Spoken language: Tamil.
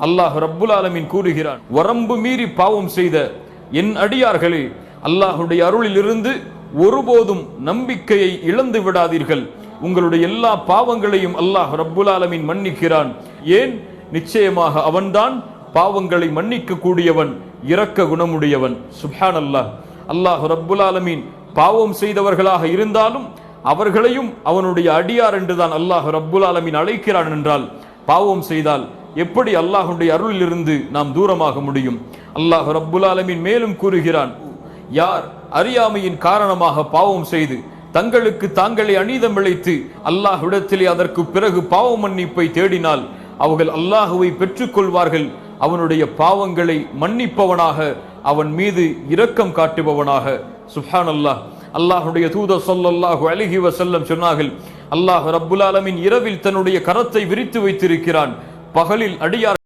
அல்லாஹ் ரப்புல் ஆலமீன் கூறுகிறான், வரம்பு மீறி பாவம் செய்த என் அடியார்களே, அல்லாஹுடைய அருளிலிருந்து ஒருபோதும் நம்பிக்கையை இழந்து விடாதீர்கள். உங்களுடைய எல்லா பாவங்களையும் அல்லாஹ் ரப்புல் ஆலமீன் மன்னிக்கிறான். ஏன்? நிச்சயமாக அவன்தான் பாவங்களை மன்னிக்க கூடியவன், இரக்க குணமுடையவன். சுப்ஹானல்லாஹ். அல்லாஹ் ரப்புல் ஆலமீன் பாவம் செய்தவர்களாக இருந்தாலும் அவர்களையும் அவனுடைய அடியார் என்றுதான் அல்லாஹ் ரப்புல் ஆலமீன் அழைக்கிறான் என்றால், பாவம் செய்தால் எப்படி அல்லாஹுடைய அருளிலிருந்து நாம் தூரமாக முடியும்? அல்லாஹ் ரப்புல் ஆலமீன் மேலும் கூறுகிறான், யார் அறியாமையின் காரணமாக பாவம் செய்து தங்களுக்கு தாங்களே அநீதம் இழைத்து அல்லாஹ்விடத்திலே அதற்கு பிறகு பாவ மன்னிப்பை தேடினால் அவர்கள் அல்லாஹுவை பெற்றுக்கொள்வார்கள். அவனுடைய பாவங்களை மன்னிப்பவனாக, அவன் மீது இரக்கம் காட்டுபவனாக. சுப்ஹானல்லாஹ். அல்லாஹுடைய தூதர் ஸல்லல்லாஹு அலைஹி வஸல்லம் சொன்னார்கள், அல்லாஹ் ரப்புல் ஆலமீன் இரவில் தன்னுடைய கரத்தை விரித்து வைத்திருக்கிறான், பகலில் அடியார்